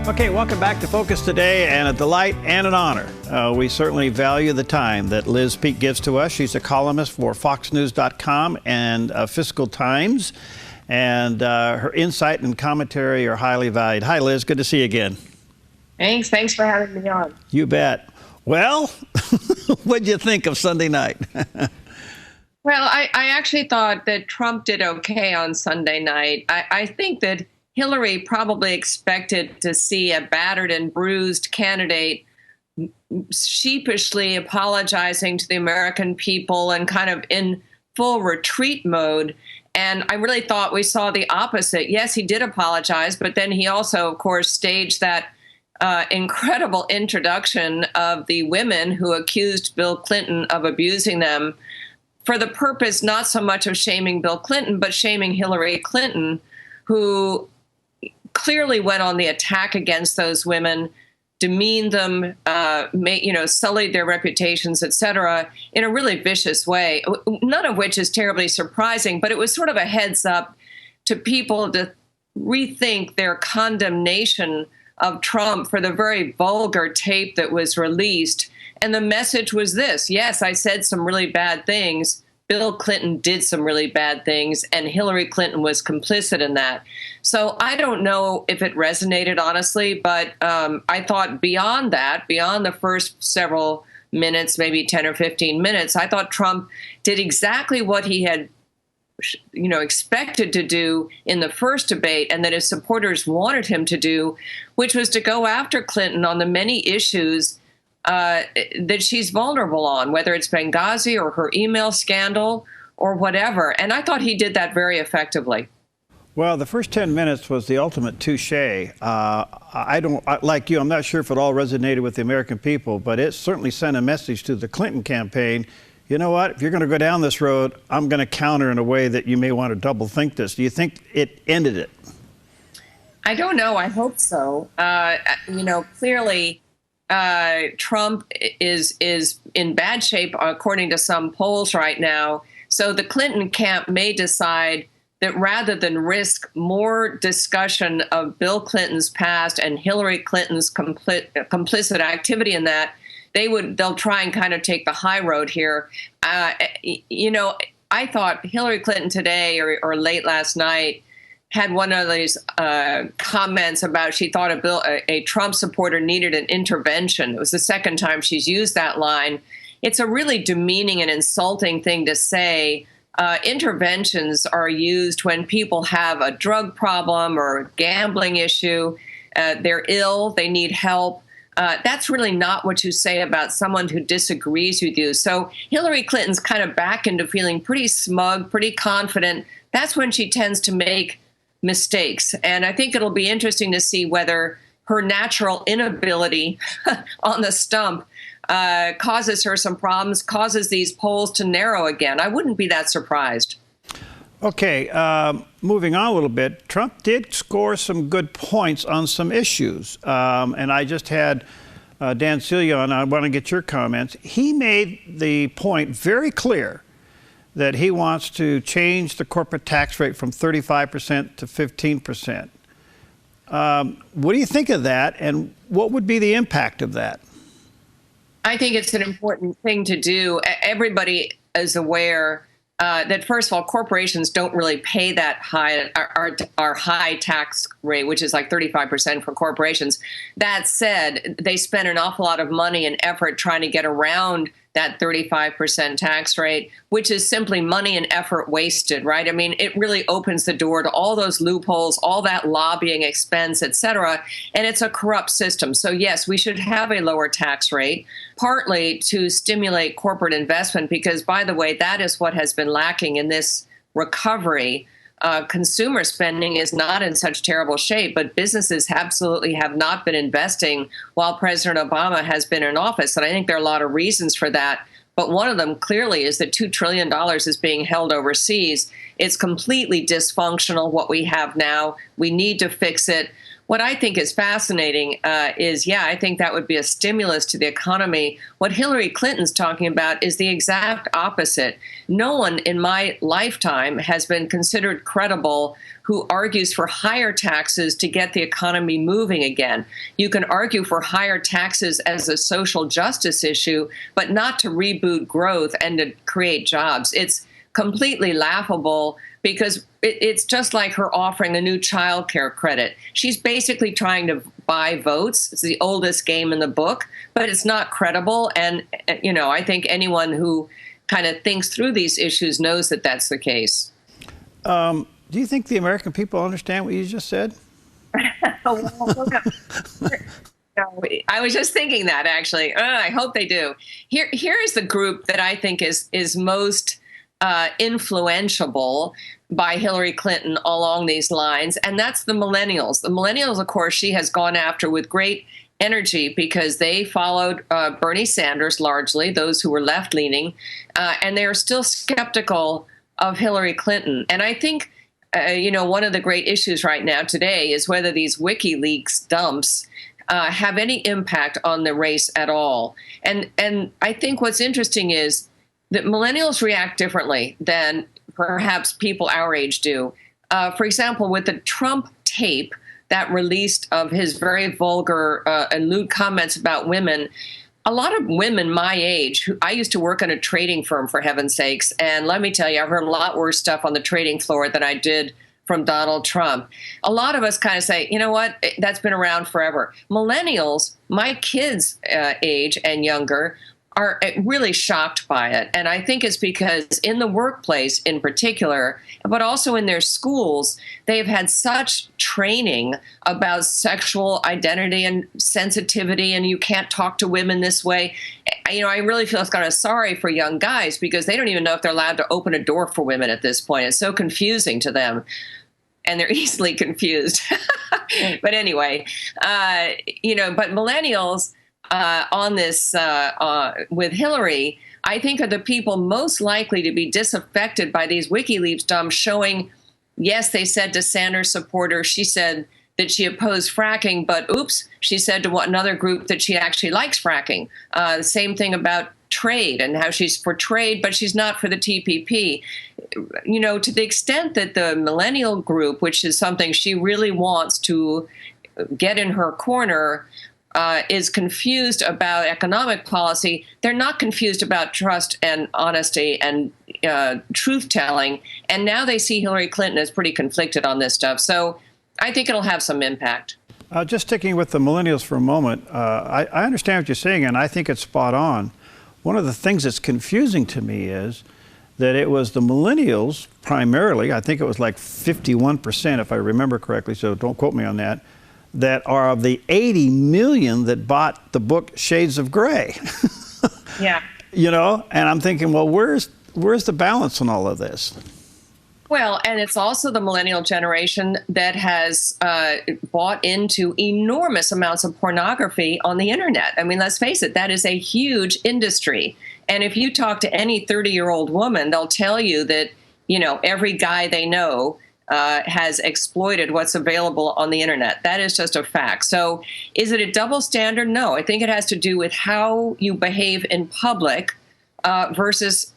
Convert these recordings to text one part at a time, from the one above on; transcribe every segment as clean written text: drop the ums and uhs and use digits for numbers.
Okay, welcome back to Focus Today, and a delight and an honor. We certainly value the time that Liz Peek gives to us. She's a columnist for FoxNews.com and Fiscal Times, and her insight and commentary are highly valued. Hi, Liz. Good to see you again. Thanks for having me on. You bet. Well, what'd you think of Sunday night? Well, I actually thought that Trump did okay on Sunday night. I think that Hillary probably expected to see a battered and bruised candidate sheepishly apologizing to the American people and kind of in full retreat mode. And I really thought we saw the opposite. Yes, he did apologize, but then he also, of course, staged that incredible introduction of the women who accused Bill Clinton of abusing them for the purpose not so much of shaming Bill Clinton, but shaming Hillary Clinton, who clearly went on the attack against those women, demeaned them, sullied their reputations, etc., in a really vicious way, none of which is terribly surprising, but it was sort of a heads up to people to rethink their condemnation of Trump for the very vulgar tape that was released. And the message was this: yes, I said some really bad things. Bill Clinton did some really bad things, and Hillary Clinton was complicit in that. So I don't know if it resonated, honestly, but I thought beyond that, beyond the first several minutes, maybe 10 or 15 minutes, I thought Trump did exactly what he had expected to do in the first debate, and that his supporters wanted him to do, which was to go after Clinton on the many issues that she's vulnerable on, whether it's Benghazi or her email scandal or whatever. And I thought he did that very effectively. Well, the first 10 minutes was the ultimate touche. Like you, I'm not sure if it all resonated with the American people, but it certainly sent a message to the Clinton campaign. You know what? If you're going to go down this road, I'm going to counter in a way that you may want to double think this. Do you think it ended it? I don't know. I hope so. Clearly, Trump is in bad shape, according to some polls right now. So the Clinton camp may decide that rather than risk more discussion of Bill Clinton's past and Hillary Clinton's complicit activity in that, they'll try and kind of take the high road here. I thought Hillary Clinton today or late last night had one of these comments about she thought a Trump supporter needed an intervention. It was the second time she's used that line. It's a really demeaning and insulting thing to say. Interventions are used when people have a drug problem or a gambling issue. They're ill, they need help. That's really not what you say about someone who disagrees with you. So Hillary Clinton's kind of back into feeling pretty smug, pretty confident. That's when she tends to make mistakes. And I think it'll be interesting to see whether her natural inability on the stump causes her some problems, causes these polls to narrow again. I wouldn't be that surprised. Okay, moving on a little bit, Trump did score some good points on some issues. And I just had Dan Celia on. I want to get your comments. He made the point very clear that he wants to change the corporate tax rate from 35% to 15%. What do you think of that, and what would be the impact of that? I think it's an important thing to do. Everybody is aware that, first of all, corporations don't really pay that high, our high tax rate, which is like 35% for corporations. That said, they spend an awful lot of money and effort trying to get around that 35% tax rate, which is simply money and effort wasted, right? I mean, it really opens the door to all those loopholes, all that lobbying expense, et cetera, and it's a corrupt system. So yes, we should have a lower tax rate, partly to stimulate corporate investment, because, by the way, that is what has been lacking in this recovery. Consumer spending is not in such terrible shape, but businesses absolutely have not been investing while President Obama has been in office. And I think there are a lot of reasons for that. But one of them clearly is that $2 trillion is being held overseas. It's completely dysfunctional, what we have now. We need to fix it. what I think is fascinating is, yeah, I think that would be a stimulus to the economy. What Hillary Clinton's talking about is the exact opposite. No one in my lifetime has been considered credible who argues for higher taxes to get the economy moving again. You can argue for higher taxes as a social justice issue, but not to reboot growth and to create jobs. It's completely laughable because it's just like her offering a new child care credit. She's basically trying to buy votes. It's the oldest game in the book, but it's not credible. And, you know, I think anyone who kind of thinks through these issues knows that that's the case. Do you think the American people understand what you just said? I was just thinking that, actually. I hope they do. Here is the group that I think is most influential by Hillary Clinton along these lines, and that's the millennials. The millennials, of course, she has gone after with great energy because they followed Bernie Sanders largely, those who were left-leaning, and they are still skeptical of Hillary Clinton. And I think you know, one of the great issues right now today is whether these WikiLeaks dumps have any impact on the race at all. And I think what's interesting is that millennials react differently than perhaps people our age do. For example, with the Trump tape that released of his very vulgar and lewd comments about women, a lot of women my age, who I used to work in a trading firm, for heaven's sakes, and let me tell you, I've heard a lot worse stuff on the trading floor than I did from Donald Trump. A lot of us kind of say, you know what, that's been around forever. Millennials, my kids' age and younger, are really shocked by it. And I think it's because in the workplace in particular, but also in their schools, they've had such training about sexual identity and sensitivity, and you can't talk to women this way. You know, I really feel kind of sorry for young guys because they don't even know if they're allowed to open a door for women at this point. It's so confusing to them. And they're easily confused. But anyway, you know, but millennials, on this with Hillary, I think are the people most likely to be disaffected by these WikiLeaks dumps showing, yes, they said to Sanders supporters, she said that she opposed fracking, but oops, she said to another group that she actually likes fracking. The same thing about trade and how she's for trade, but she's not for the TPP. You know, to the extent that the millennial group, which is something she really wants to get in her corner, is confused about economic policy, they're not confused about trust and honesty and truth-telling. And now they see Hillary Clinton as pretty conflicted on this stuff. So I think it'll have some impact. Just sticking with the millennials for a moment, I understand what you're saying, and I think it's spot on. One of the things that's confusing to me is that it was the millennials primarily, I think it was like 51% if I remember correctly, so don't quote me on that, that are of the 80 million that bought the book Shades of Grey. Yeah. You know, and I'm thinking, well, where's the balance in all of this? Well, and it's also the millennial generation that has bought into enormous amounts of pornography on the internet. I mean, let's face it, that is a huge industry. And if you talk to any 30-year-old woman, they'll tell you that, you know, every guy they know has exploited what's available on the internet. That is just a fact. So is it a double standard? No, I think it has to do with how you behave in public versus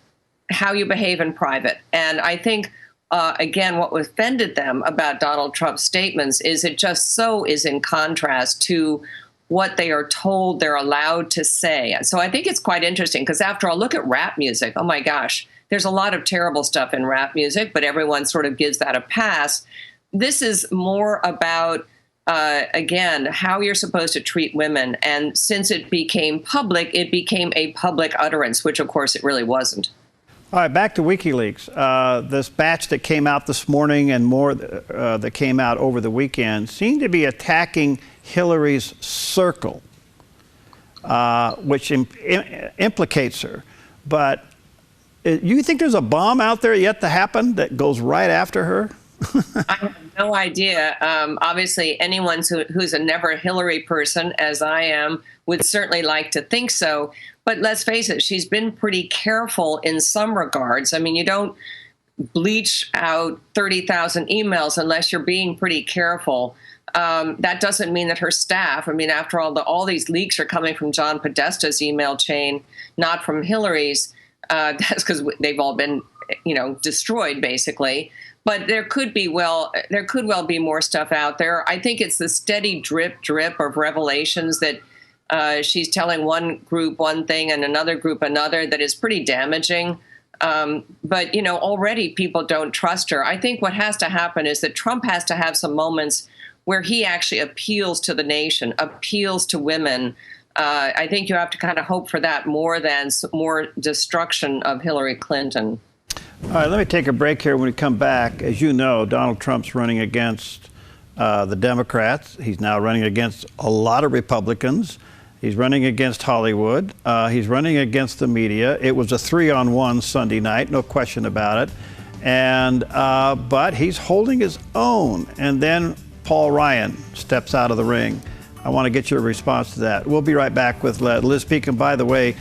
how you behave in private. And I think, again, what offended them about Donald Trump's statements is it just so is in contrast to what they are told they're allowed to say. So I think it's quite interesting because after all, look at rap music. Oh my gosh. There's a lot of terrible stuff in rap music, but everyone sort of gives that a pass. This is more about, again, how you're supposed to treat women. And since it became public, it became a public utterance, which, of course, it really wasn't. All right, back to WikiLeaks. This batch that came out this morning and more that came out over the weekend seemed to be attacking Hillary's circle, which implicates her. But you think there's a bomb out there yet to happen that goes right after her? I have no idea. Obviously, anyone who's a never Hillary person, as I am, would certainly like to think so. But let's face it, she's been pretty careful in some regards. I mean, you don't bleach out 30,000 emails unless you're being pretty careful. That doesn't mean that her staff, I mean, after all these leaks are coming from John Podesta's email chain, not from Hillary's. That's because they've all been, destroyed basically. But there could well be more stuff out there. I think it's the steady drip of revelations that she's telling one group one thing and another group another that is pretty damaging. But already people don't trust her. I think what has to happen is that Trump has to have some moments where he actually appeals to the nation, appeals to women. I think you have to kind of hope for that more than more destruction of Hillary Clinton. All right, let me take a break here. When we come back, as you know, Donald Trump's running against the Democrats. He's now running against a lot of Republicans. He's running against Hollywood. He's running against the media. It was a 3-on-1 Sunday night, no question about it. But he's holding his own. And then Paul Ryan steps out of the ring. I want to get your response to that. We'll be right back with Liz Peek. And by the way,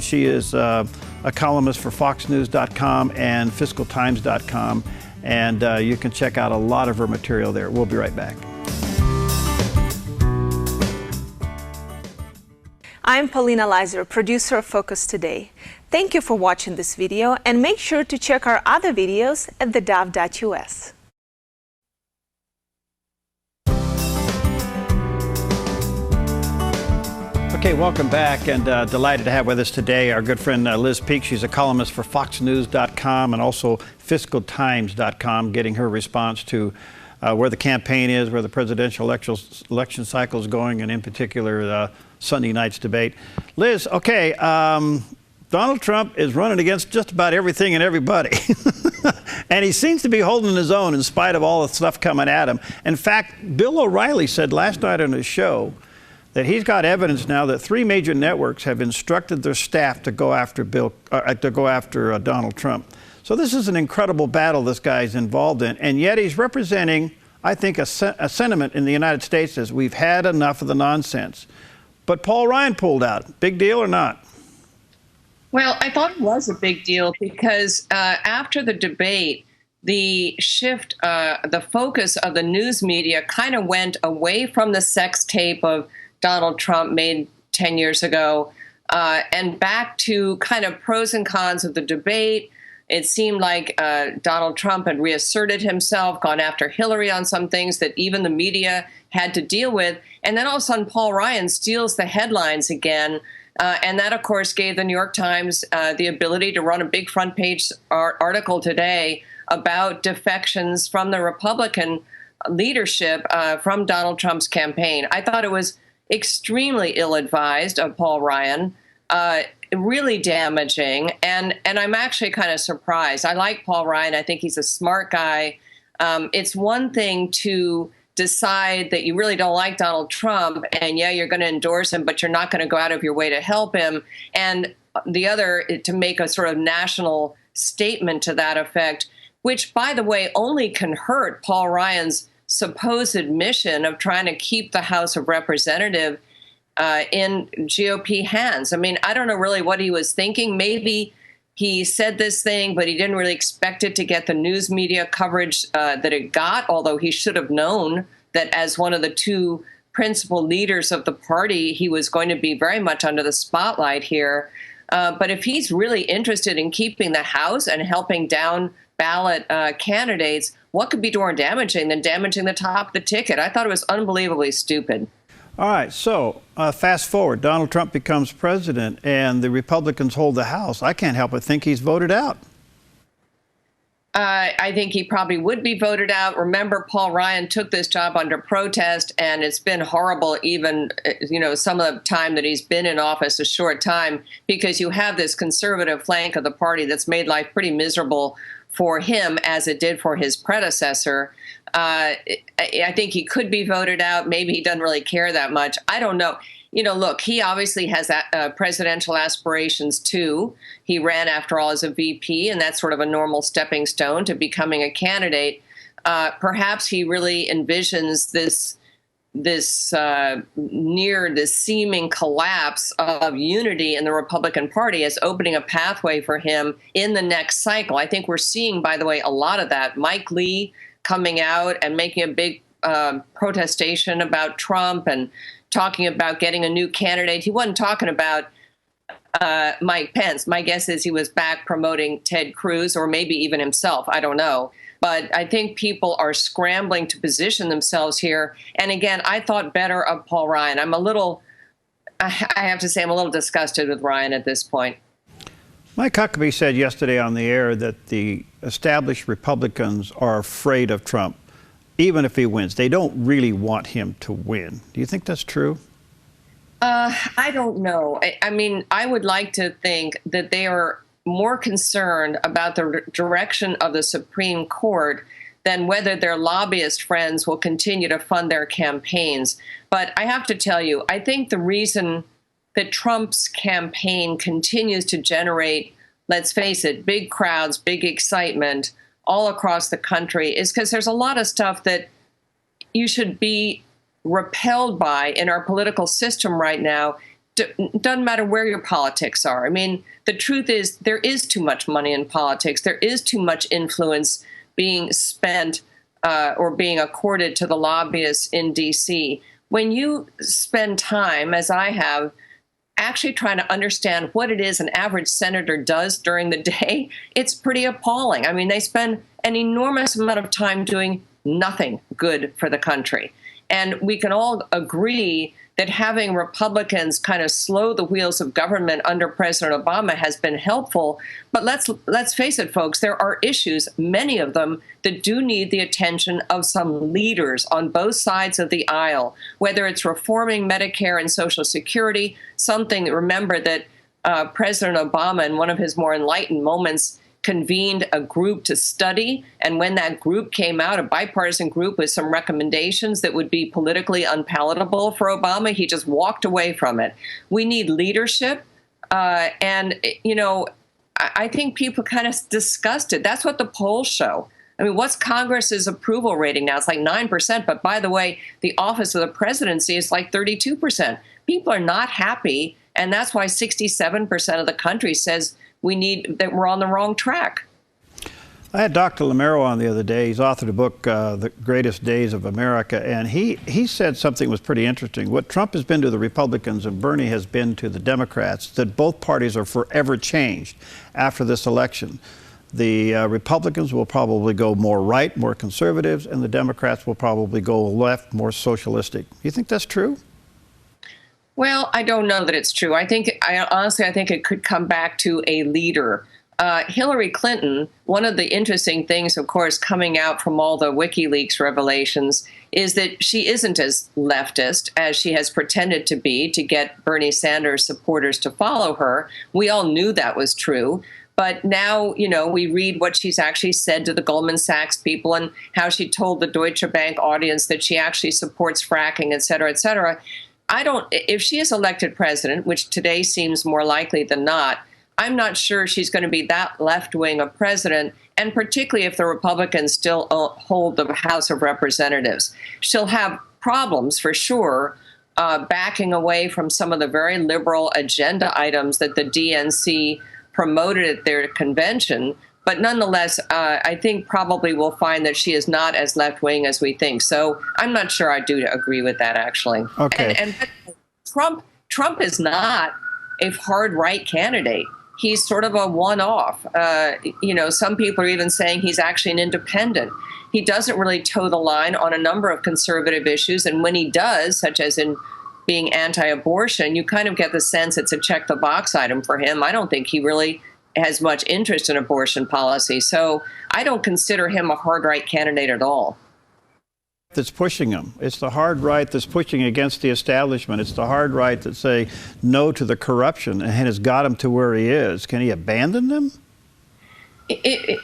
she is a columnist for FoxNews.com and FiscalTimes.com. And you can check out a lot of her material there. We'll be right back. I'm Paulina Leiser, producer of Focus Today. Thank you for watching this video, and make sure to check our other videos at theDove.us. Okay, welcome back, and delighted to have with us today our good friend Liz Peek. She's a columnist for FoxNews.com and also FiscalTimes.com, getting her response to where the campaign is, where the presidential election cycle is going, and in particular Sunday night's debate. Liz, okay, Donald Trump is running against just about everything and everybody. And he seems to be holding his own in spite of all the stuff coming at him. In fact, Bill O'Reilly said last night on his show that he's got evidence now that 3 major networks have instructed their staff to go after Donald Trump. So this is an incredible battle this guy's involved in, and yet he's representing, I think, a sentiment in the United States as we've had enough of the nonsense. But Paul Ryan pulled out. Big deal or not? Well, I thought it was a big deal because after the debate, the shift, the focus of the news media kind of went away from the sex tape of Donald Trump made 10 years ago and back to kind of pros and cons of the debate. It seemed like Donald Trump had reasserted himself, gone after Hillary on some things that even the media had to deal with. And then all of a sudden, Paul Ryan steals the headlines again. And that, of course, gave the New York Times the ability to run a big front page article today about defections from the Republican leadership from Donald Trump's campaign. I thought it was extremely ill-advised of Paul Ryan, really damaging, and I'm actually kind of surprised. I like Paul Ryan. I think he's a smart guy. It's one thing to decide that you really don't like Donald Trump, and yeah, you're going to endorse him, but you're not going to go out of your way to help him. And the other, to make a sort of national statement to that effect, which, by the way, only can hurt Paul Ryan's supposed mission of trying to keep the House of Representatives in GOP hands. I mean, I don't know really what he was thinking. Maybe he said this thing, but he didn't really expect it to get the news media coverage that it got, although he should have known that as one of the 2 principal leaders of the party, he was going to be very much under the spotlight here. But if he's really interested in keeping the House and helping down ballot candidates, what could be more damaging than damaging the top of the ticket? I thought it was unbelievably stupid. All right, so fast forward. Donald Trump becomes president and the Republicans hold the House. I can't help but think he's voted out. I think he probably would be voted out. Remember, Paul Ryan took this job under protest, and it's been horrible even, some of the time that he's been in office, a short time, because you have this conservative flank of the party that's made life pretty miserable for him, as it did for his predecessor. I think he could be voted out. Maybe he doesn't really care that much. I don't know. Look, he obviously has presidential aspirations, too. He ran, after all, as a VP, and that's sort of a normal stepping stone to becoming a candidate. Perhaps he really envisions this this near the seeming collapse of unity in the Republican Party as opening a pathway for him in the next cycle. I think we're seeing, by the way, a lot of that. Mike Lee coming out and making a big protestation about Trump and talking about getting a new candidate. He wasn't talking about Mike Pence. My guess is he was back promoting Ted Cruz or maybe even himself. I don't know. But I think people are scrambling to position themselves here. And again, I thought better of Paul Ryan. I have to say, I'm a little disgusted with Ryan at this point. Mike Huckabee said yesterday on the air that the established Republicans are afraid of Trump, even if he wins. They don't really want him to win. Do you think that's true? I don't know. I mean, I would like to think that they are more concerned about the direction of the Supreme Court than whether their lobbyist friends will continue to fund their campaigns. But I have to tell you, I think the reason that Trump's campaign continues to generate, let's face it, big crowds, big excitement all across the country is because there's a lot of stuff that you should be repelled by in our political system right now. Doesn't matter where your politics are. I mean, the truth is there is too much money in politics. There is too much influence being spent or being accorded to the lobbyists in D.C. When you spend time, as I have, actually trying to understand what it is an average senator does during the day, it's pretty appalling. I mean, they spend an enormous amount of time doing nothing good for the country. And we can all agree that having Republicans kind of slow the wheels of government under President Obama has been helpful. But let's face it, folks, there are issues, many of them, that do need the attention of some leaders on both sides of the aisle, whether it's reforming Medicare and Social Security, something, remember that President Obama, in one of his more enlightened moments, convened a group to study. And when that group came out, a bipartisan group with some recommendations that would be politically unpalatable for Obama, he just walked away from it. We need leadership. And, you know, I think people kind of disgusted. That's what the polls show. I mean, what's Congress's approval rating now? It's like 9%. But by the way, the office of the presidency is like 32%. People are not happy. And that's why 67% of the country says that we're on the wrong track. I had Dr. Lamero on the other day. He's authored a book, The Greatest Days of America, and he said something was pretty interesting. What Trump has been to the Republicans and Bernie has been to the Democrats, that both parties are forever changed after this election. The Republicans will probably go more right, more conservatives, and the Democrats will probably go left, more socialistic. Do you think that's true? Well, I don't know that it's true. Honestly, I think it could come back to a leader. Hillary Clinton, one of the interesting things, of course, coming out from all the WikiLeaks revelations is that she isn't as leftist as she has pretended to be to get Bernie Sanders supporters to follow her. We all knew that was true. But now, you know, we read what she's actually said to the Goldman Sachs people and how she told the Deutsche Bank audience that she actually supports fracking, et cetera, et cetera. If she is elected president, which today seems more likely than not, I'm not sure she's going to be that left wing of president, and particularly if the Republicans still hold the House of Representatives. She'll have problems for sure, backing away from some of the very liberal agenda items that the DNC promoted at their convention. But nonetheless, I think probably we'll find that she is not as left-wing as we think. So I'm not sure I do agree with that, actually. Okay. And Trump is not a hard right candidate. He's sort of a one-off. You know, some people are even saying he's actually an independent. He doesn't really toe the line on a number of conservative issues. And when he does, such as in being anti-abortion, you kind of get the sense it's a check-the-box item for him. I don't think he really has much interest in abortion policy. So I don't consider him a hard right candidate at all. That's pushing him. It's the hard right that's pushing against the establishment. It's the hard right that say no to the corruption and has got him to where he is. Can he abandon them?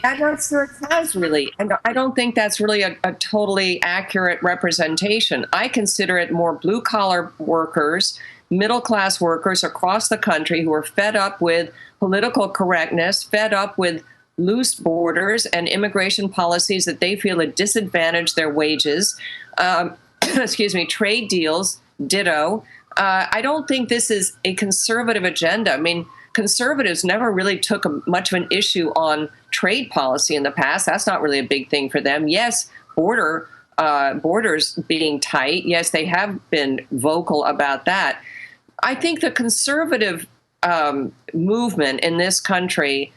I'm not sure it has really. And I don't think that's really a totally accurate representation. I consider it more blue-collar workers, middle-class workers across the country who are fed up with political correctness, fed up with loose borders and immigration policies that they feel have disadvantaged their wages. excuse me, trade deals, ditto. I don't think this is a conservative agenda. I mean, conservatives never really took much of an issue on trade policy in the past. That's not really a big thing for them. Yes, borders being tight. Yes, they have been vocal about that. I think the conservative movement in this country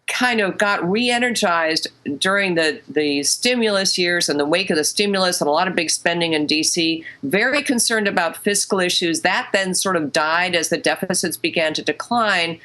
kind of got re-energized during the stimulus years, in the wake of the stimulus and a lot of big spending in D.C., very concerned about fiscal issues. That then sort of died as the deficits began to decline.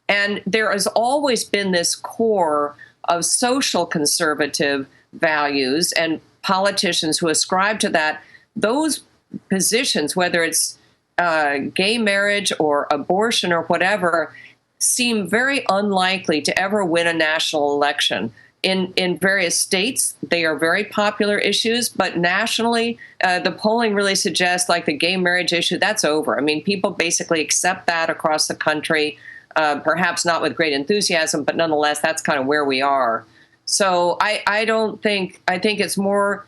And there has always been this core of social conservative values, and politicians who ascribe to that. Those positions, whether it's gay marriage or abortion or whatever, seem very unlikely to ever win a national election. In various states, they are very popular issues, but nationally, the polling really suggests, like the gay marriage issue, that's over. I mean, people basically accept that across the country, perhaps not with great enthusiasm, but nonetheless, that's kind of where we are. So I think it's more,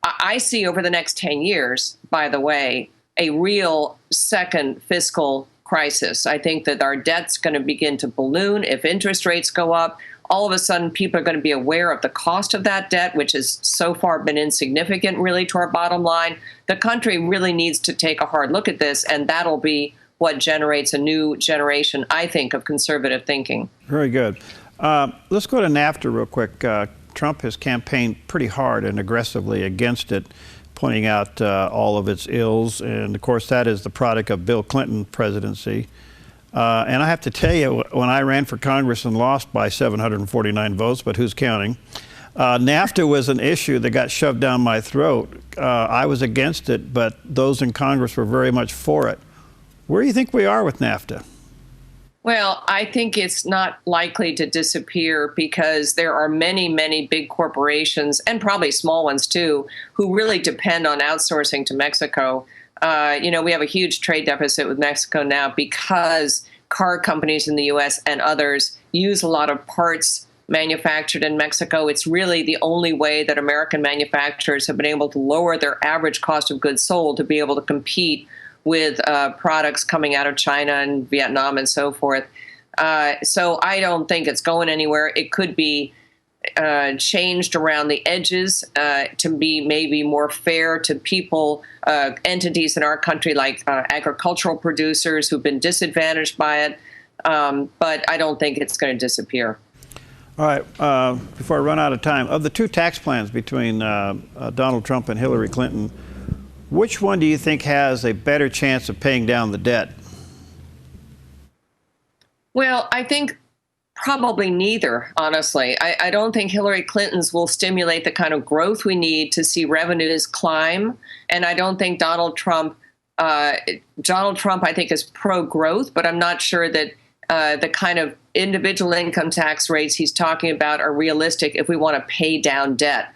I see over the next 10 years, by the way, a real second fiscal crisis. I think that our debt's going to begin to balloon if interest rates go up. All of a sudden, people are going to be aware of the cost of that debt, which has so far been insignificant, really, to our bottom line. The country really needs to take a hard look at this, and that'll be what generates a new generation, I think, of conservative thinking. Very good. Let's go to Nafta real quick. Trump has campaigned pretty hard and aggressively against it, pointing out all of its ills. And, of course, that is the product of Bill Clinton's presidency. And I have to tell you, when I ran for Congress and lost by 749 votes, but who's counting, NAFTA was an issue that got shoved down my throat. I was against it, but those in Congress were very much for it. Where do you think we are with NAFTA? Well, I think it's not likely to disappear because there are many, many big corporations, and probably small ones too, who really depend on outsourcing to Mexico. We have a huge trade deficit with Mexico now because car companies in the U.S. and others use a lot of parts manufactured in Mexico. It's really the only way that American manufacturers have been able to lower their average cost of goods sold to be able to compete with products coming out of China and Vietnam and so forth. So I don't think it's going anywhere. It could be changed around the edges to be maybe more fair to people, entities in our country like agricultural producers who've been disadvantaged by it. But I don't think it's going to disappear. All right. Before I run out of time, of the two tax plans between Donald Trump and Hillary Clinton, which one do you think has a better chance of paying down the debt? Well, I think probably neither, honestly. I don't think Hillary Clinton's will stimulate the kind of growth we need to see revenues climb. And I don't think Donald Trump, I think, is pro-growth, but I'm not sure that the kind of individual income tax rates he's talking about are realistic if we want to pay down debt.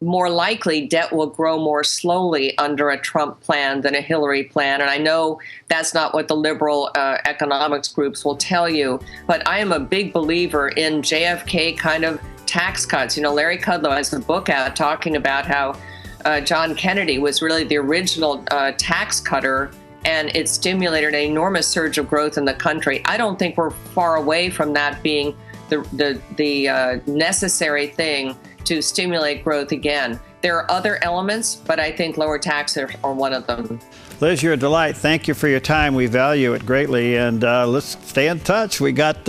More likely, debt will grow more slowly under a Trump plan than a Hillary plan. And I know that's not what the liberal economics groups will tell you, but I am a big believer in JFK kind of tax cuts. Larry Kudlow has a book out talking about how John Kennedy was really the original tax cutter, and it stimulated an enormous surge of growth in the country. I don't think we're far away from that being the necessary thing to stimulate growth again. There are other elements, but I think lower taxes are one of them. Liz, you're a delight. Thank you for your time. We value it greatly. And let's stay in touch. We got,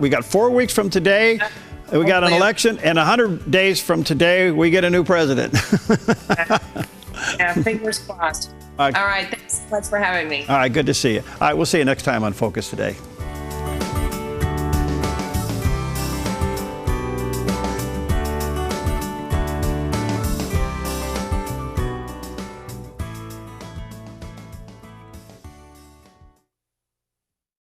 We got 4 weeks from today. We got an election, and 100 days from today, we get a new president. Yeah, fingers crossed. All right, thanks so much for having me. All right, good to see you. All right, we'll see you next time on Focus Today.